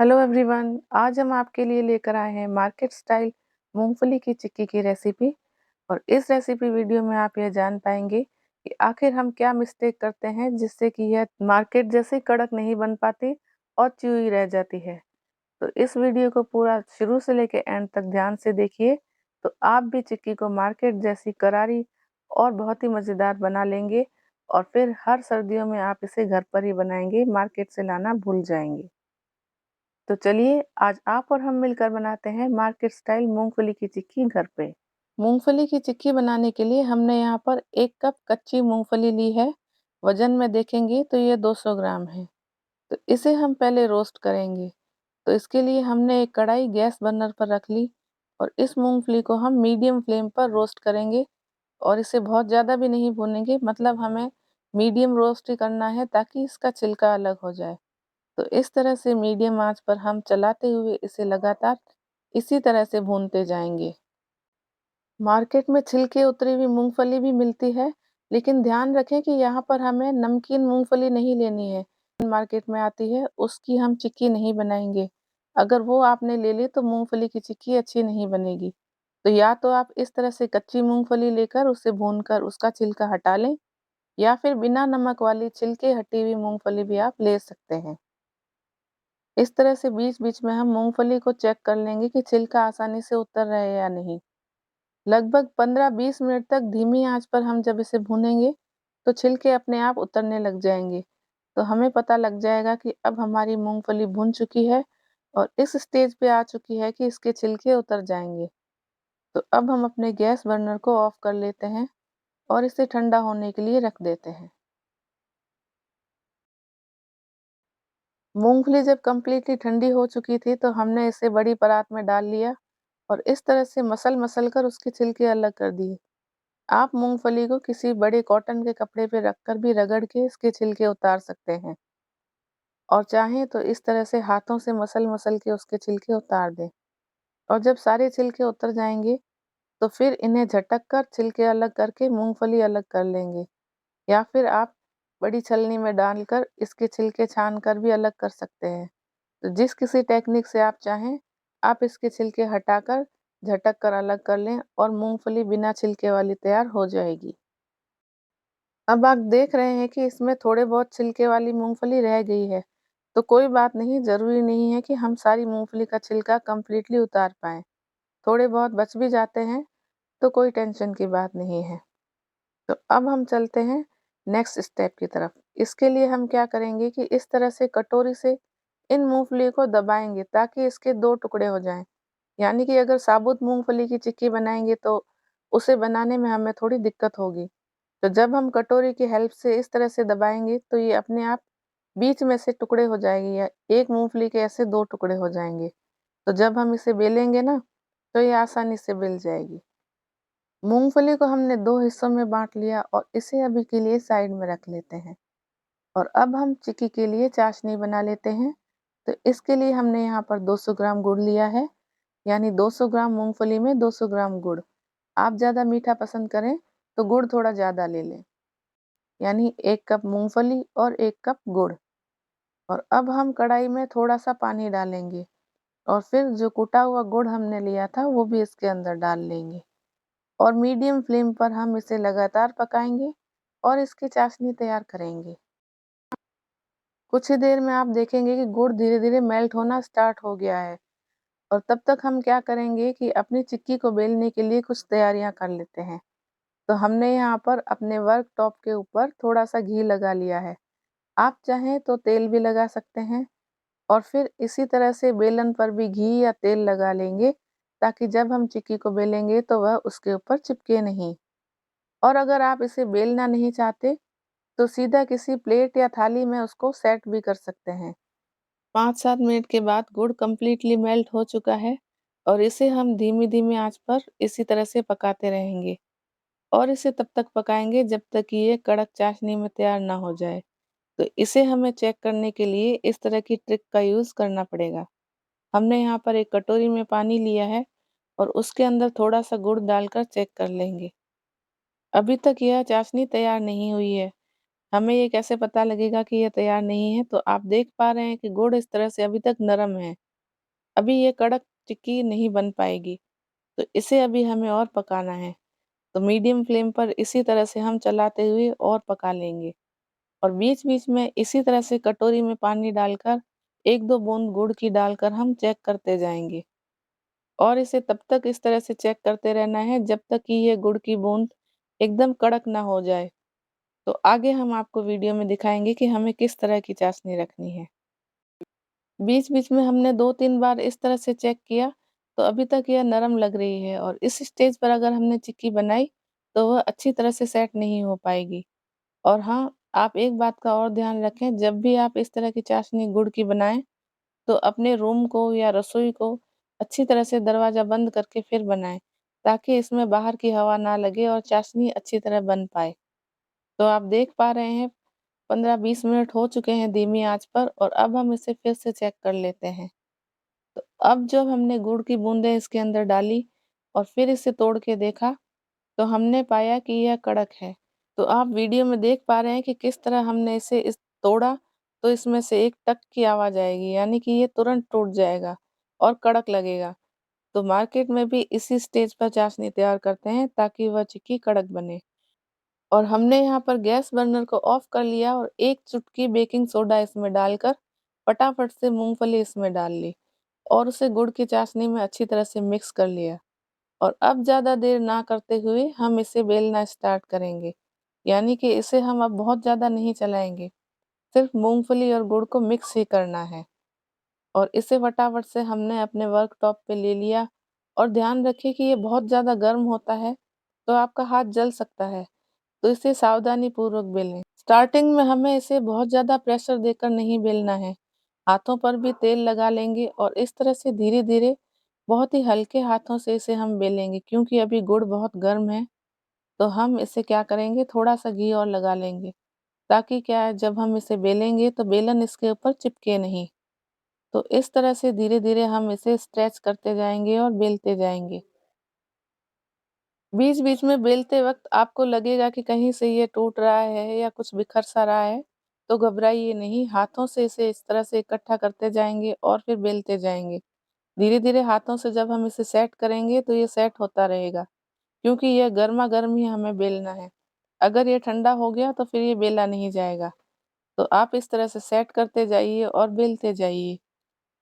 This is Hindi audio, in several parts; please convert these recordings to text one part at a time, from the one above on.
हेलो एवरीवन, आज हम आपके लिए लेकर आए हैं मार्केट स्टाइल मूंगफली की चिक्की की रेसिपी। और इस रेसिपी वीडियो में आप यह जान पाएंगे कि आखिर हम क्या मिस्टेक करते हैं जिससे कि यह मार्केट जैसे कड़क नहीं बन पाती और च्यूई रह जाती है। तो इस वीडियो को पूरा शुरू से लेकर एंड तक ध्यान से देखिए, तो आप भी चिक्की को मार्केट जैसी करारी और बहुत ही मज़ेदार बना लेंगे। और फिर हर सर्दियों में आप इसे घर पर ही बनाएंगे, मार्केट से लाना भूल जाएंगे। तो चलिए आज आप और हम मिलकर बनाते हैं मार्केट स्टाइल मूंगफली की चिक्की घर पे। मूंगफली की चिक्की बनाने के लिए हमने यहाँ पर 1 कप कच्ची मूंगफली ली है। वजन में देखेंगे तो ये 200 ग्राम है। तो इसे हम पहले रोस्ट करेंगे। तो इसके लिए हमने एक कढ़ाई गैस बर्नर पर रख ली और इस मूंगफली को हम मीडियम फ्लेम पर रोस्ट करेंगे। और इसे बहुत ज़्यादा भी नहीं भूनेंगे, मतलब हमें मीडियम रोस्ट ही करना है ताकि इसका छिलका अलग हो जाए। तो इस तरह से मीडियम आंच पर हम चलाते हुए इसे लगातार इसी तरह से भूनते जाएंगे। मार्केट में छिलके उतरी हुई मूंगफली भी मिलती है, लेकिन ध्यान रखें कि यहाँ पर हमें नमकीन मूंगफली नहीं लेनी है। मार्केट में आती है उसकी हम चिक्की नहीं बनाएंगे। अगर वो आपने ले ली तो मूंगफली की चिक्की अच्छी नहीं बनेगी। तो या तो आप इस तरह से कच्ची मूंगफली लेकर उसे भूनकर उसका छिलका हटा लें, या फिर बिना नमक वाली छिलके हटी हुई मूंगफली भी आप ले सकते हैं। इस तरह से बीच-बीच में हम मूंगफली को चेक कर लेंगे कि छिलका आसानी से उतर रहा है या नहीं। लगभग 15-20 मिनट तक धीमी आंच पर हम जब इसे भूनेंगे, तो छिलके अपने आप उतरने लग जाएंगे। तो हमें पता लग जाएगा कि अब हमारी मूंगफली भुन चुकी है और इस स्टेज पे आ चुकी है कि इसके छिलके उतर जाएंगे। तो अब हम अपने गैस बर्नर को ऑफ कर लेते हैं और इसे ठंडा होने के लिए रख देते हैं। मूंगफली जब कम्प्लीटली ठंडी हो चुकी थी तो हमने इसे बड़ी परात में डाल लिया और इस तरह से मसल-मसल कर उसके छिलके अलग कर दिए। आप मूंगफली को किसी बड़े कॉटन के कपड़े पे रखकर भी रगड़ के इसके छिलके उतार सकते हैं, और चाहें तो इस तरह से हाथों से मसल-मसल के उसके छिलके उतार दें। और जब सारे छिलके उतर जाएंगे तो फिर इन्हें झटक कर छिलके अलग करके मूंगफली अलग कर लेंगे, या फिर आप बड़ी छलनी में डालकर इसके छिलके छान कर भी अलग कर सकते हैं। तो जिस किसी टेक्निक से आप चाहें, आप इसके छिलके हटाकर झटक कर अलग कर लें और मूंगफली बिना छिलके वाली तैयार हो जाएगी। अब आप देख रहे हैं कि इसमें थोड़े बहुत छिलके वाली मूंगफली रह गई है। तो कोई बात नहीं, ज़रूरी नहीं है कि हम सारी मूंगफली का छिलका कंप्लीटली उतार पाएँ। थोड़े बहुत बच भी जाते हैं तो कोई टेंशन की बात नहीं है। तो अब हम चलते हैं नेक्स्ट स्टेप की तरफ। इसके लिए हम क्या करेंगे कि इस तरह से कटोरी से इन मूंगफली को दबाएंगे ताकि इसके 2 टुकड़े हो जाएं। यानी कि अगर साबुत मूंगफली की चिक्की बनाएंगे तो उसे बनाने में हमें थोड़ी दिक्कत होगी। तो जब हम कटोरी की हेल्प से इस तरह से दबाएंगे तो ये अपने आप बीच में से टुकड़े हो जाएगी, या एक मूंगफली के ऐसे 2 टुकड़े हो जाएंगे। तो जब हम इसे बेलेंगे ना, तो ये आसानी से बेल जाएगी। मूंगफली को हमने 2 हिस्सों में बांट लिया और इसे अभी के लिए साइड में रख लेते हैं। और अब हम चिक्की के लिए चाशनी बना लेते हैं। तो इसके लिए हमने यहाँ पर 200 ग्राम गुड़ लिया है, यानी 200 ग्राम मूंगफली में 200 ग्राम गुड़। आप ज़्यादा मीठा पसंद करें तो गुड़ थोड़ा ज़्यादा ले लें, यानी 1 कप मूंगफली और 1 कप गुड़। और अब हम कढ़ाई में थोड़ा सा पानी डालेंगे और फिर जो कुटा हुआ गुड़ हमने लिया था वो भी इसके अंदर डाल लेंगे। और मीडियम फ्लेम पर हम इसे लगातार पकाएंगे और इसकी चाशनी तैयार करेंगे। कुछ ही देर में आप देखेंगे कि गुड़ धीरे-धीरे मेल्ट होना स्टार्ट हो गया है। और तब तक हम क्या करेंगे कि अपनी चिक्की को बेलने के लिए कुछ तैयारियां कर लेते हैं। तो हमने यहाँ पर अपने वर्क टॉप के ऊपर थोड़ा सा घी लगा लिया है। आप चाहें तो तेल भी लगा सकते हैं, और फिर इसी तरह से बेलन पर भी घी या तेल लगा लेंगे ताकि जब हम चिक्की को बेलेंगे तो वह उसके ऊपर चिपके नहीं। और अगर आप इसे बेलना नहीं चाहते तो सीधा किसी प्लेट या थाली में उसको सेट भी कर सकते हैं। 5-7 मिनट के बाद गुड़ कंप्लीटली मेल्ट हो चुका है और इसे हम धीमी-धीमी आंच पर इसी तरह से पकाते रहेंगे। और इसे तब तक पकाएंगे जब तक कि ये कड़क चाशनी में तैयार ना हो जाए। तो इसे हमें चेक करने के लिए इस तरह की ट्रिक का यूज़ करना पड़ेगा। हमने यहाँ पर एक कटोरी में पानी लिया है और उसके अंदर थोड़ा सा गुड़ डालकर चेक कर लेंगे। अभी तक यह चाशनी तैयार नहीं हुई है, हमें ये कैसे पता लगेगा कि ये तैयार नहीं है? तो आप देख पा रहे हैं कि गुड़ इस तरह से अभी तक नरम है। अभी ये कड़क चिक्की नहीं बन पाएगी, तो इसे अभी हमें और पकाना है। तो मीडियम फ्लेम पर इसी तरह से हम चलाते हुए और पका लेंगे और बीच-बीच में इसी तरह से कटोरी में पानी डालकर 1-2 बूंद गुड़ की डालकर हम चेक करते जाएँगे और इसे तब तक इस तरह से चेक करते रहना है जब तक कि ये गुड़ की बूंद एकदम कड़क ना हो जाए। तो आगे हम आपको वीडियो में दिखाएँगे कि हमें किस तरह की चाशनी रखनी है। बीच-बीच में हमने 2-3 बार इस तरह से चेक किया, तो अभी तक यह नरम लग रही है और इस स्टेज पर अगर हमने चिक्की बनाई, तो वह अच्छी तरह से सेट नहीं हो पाएगी। और हाँ, आप एक बात का और ध्यान रखें, जब भी आप इस तरह की चाशनी गुड़ की बनाएँ, तो अपने रूम को या रसोई को अच्छी तरह से दरवाज़ा बंद करके फिर बनाएँ, ताकि इसमें बाहर की हवा ना लगे और चाशनी अच्छी तरह बन पाए। तो आप देख पा रहे हैं 15-20 मिनट हो चुके हैं धीमी आँच पर और अब हम इसे फिर से चेक कर लेते हैं। तो अब जब हमने गुड़ की बूँदें इसके अंदर डाली और फिर इसे तोड़ के देखा, तो हमने पाया कि यह कड़क है। तो आप वीडियो में देख पा रहे हैं कि किस तरह हमने इसे तोड़ा, तो इसमें से एक टक की आवाज़ आएगी, यानी कि ये तुरंत टूट जाएगा और कड़क लगेगा। तो मार्केट में भी इसी स्टेज पर चाशनी तैयार करते हैं ताकि वह चिक्की कड़क बने। और हमने यहाँ पर गैस बर्नर को ऑफ कर लिया और 1 चुटकी बेकिंग सोडा इसमें डालकर फटाफट से मूँगफली इसमें डाल ली और उसे गुड़ की चाशनी में अच्छी तरह से मिक्स कर लिया। और अब ज़्यादा देर ना करते हुए हम इसे बेलना स्टार्ट करेंगे। यानी कि इसे हम अब बहुत ज़्यादा नहीं चलाएँगे, सिर्फ़ मूँगफली और गुड़ को मिक्स ही करना है। और इसे फटाफट से हमने अपने वर्क टॉप पे ले लिया और ध्यान रखिए कि ये बहुत ज़्यादा गर्म होता है, तो आपका हाथ जल सकता है, तो इसे सावधानीपूर्वक बेलें। स्टार्टिंग में हमें इसे बहुत ज़्यादा प्रेशर देकर नहीं बेलना है, हाथों पर भी तेल लगा लेंगे और इस तरह से धीरे-धीरे बहुत ही हल्के हाथों से इसे हम बेलेंगे क्योंकि अभी गुड़ बहुत गर्म है, तो हम इसे क्या करेंगे थोड़ा-सा घी और लगा लेंगे, ताकि क्या है जब हम इसे बेलेंगे तो बेलन इसके ऊपर चिपके नहीं। तो इस तरह से धीरे-धीरे हम इसे स्ट्रेच करते जाएँगे और बेलते जाएँगे। बीच-बीच में बेलते वक़्त आपको लगेगा कि कहीं से ये टूट रहा है या कुछ बिखर-सा रहा है, तो घबराइए नहीं, हाथों से इसे इस तरह से इकट्ठा करते जाएँगे और फिर बेलते जाएँगे। धीरे-धीरे हाथों से जब हम इसे सेट करेंगे तो ये सेट होता रहेगा, क्योंकि यह गरमा-गर्म ही हमें बेलना है। अगर ये ठंडा हो गया तो फिर ये बेला नहीं जाएगा। तो आप इस तरह से सेट करते जाइए और बेलते जाइए,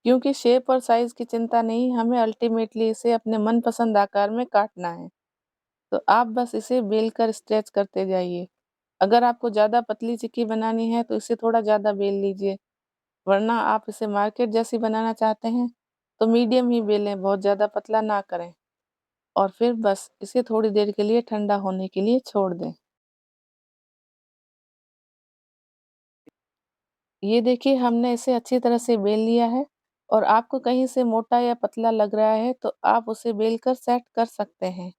क्योंकि शेप और साइज़ की चिंता नहीं, हमें अल्टीमेटली इसे अपने मनपसंद आकार में काटना है। तो आप बस इसे बेल कर स्ट्रेच करते जाइए। अगर आपको ज़्यादा पतली चिक्की बनानी है तो इसे थोड़ा ज़्यादा बेल लीजिए, वरना आप इसे मार्केट जैसी बनाना चाहते हैं, तो मीडियम ही बेलें, बहुत ज़्यादा पतला ना करें। और फिर बस इसे थोड़ी देर के लिए ठंडा होने के लिए छोड़ दें। ये देखिए हमने इसे अच्छी तरह से बेल लिया है और आपको कहीं से मोटा या पतला लग रहा है तो आप उसे बेल कर सेट कर सकते हैं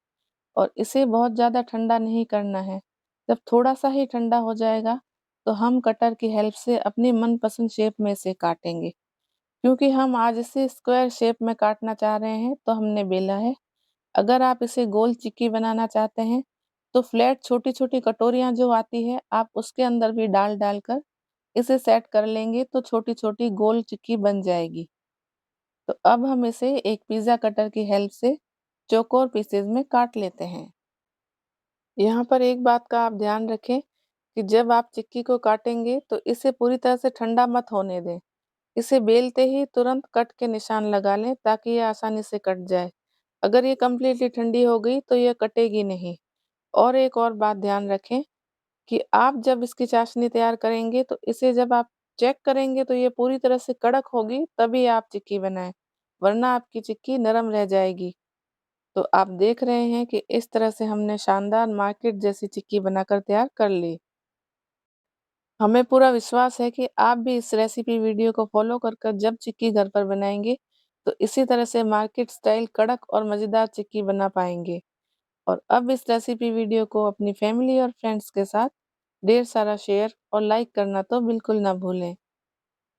और इसे बहुत ज़्यादा ठंडा नहीं करना है। जब थोड़ा-सा ही ठंडा हो जाएगा, तो हम कटर की हेल्प से अपनी मनपसंद शेप में इसे काटेंगे। क्योंकि हम आज इसे स्क्वायर शेप में काटना चाह रहे हैं, तो हमने बेला है। अगर आप इसे गोल चिक्की बनाना चाहते हैं, तो फ्लैट छोटी-छोटी कटोरियाँ जो आती है, आप उसके अंदर भी डाल-डाल कर इसे सेट कर लेंगे, तो छोटी-छोटी गोल चिक्की बन जाएगी। तो अब हम इसे एक पिज़्ज़ा कटर की हेल्प से चौकोर पीसेज़ में काट लेते हैं। यहाँ पर एक बात का आप ध्यान रखें कि जब आप चिक्की को काटेंगे, तो इसे पूरी तरह से ठंडा मत होने दें। इसे बेलते ही तुरंत कट के निशान लगा लें ताकि ये आसानी से कट जाए। अगर ये कंप्लीटली ठंडी हो गई तो ये कटेगी नहीं। और एक और बात ध्यान रखें कि आप जब इसकी चाशनी तैयार करेंगे तो इसे जब आप चेक करेंगे तो ये पूरी तरह से कड़क होगी तभी आप चिक्की बनाएँ, वरना आपकी चिक्की नरम रह जाएगी। तो आप देख रहे हैं कि इस तरह से हमने शानदार मार्केट जैसी चिक्की बनाकर तैयार कर ली। हमें पूरा विश्वास है कि आप भी इस रेसिपी वीडियो को फ़ॉलो कर कर जब चिक्की घर पर बनाएँगे, तो इसी तरह से मार्केट स्टाइल कड़क और मज़ेदार चिक्की बना पाएँगे। और अब इस रेसिपी वीडियो को अपनी फैमिली और फ्रेंड्स के साथ ढेर सारा शेयर और लाइक करना तो बिल्कुल ना भूलें।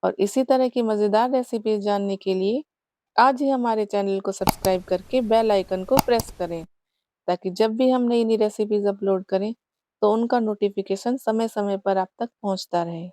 और इसी तरह की मज़ेदार रेसिपीज़ जानने के लिए आज ही हमारे चैनल को सब्सक्राइब करके बेल आइकन को प्रेस करें, ताकि जब भी हम नई-नई रेसिपीज़ अपलोड करें, तो उनका नोटिफ़िकेशन समय-समय पर आप तक पहुँचता रहे।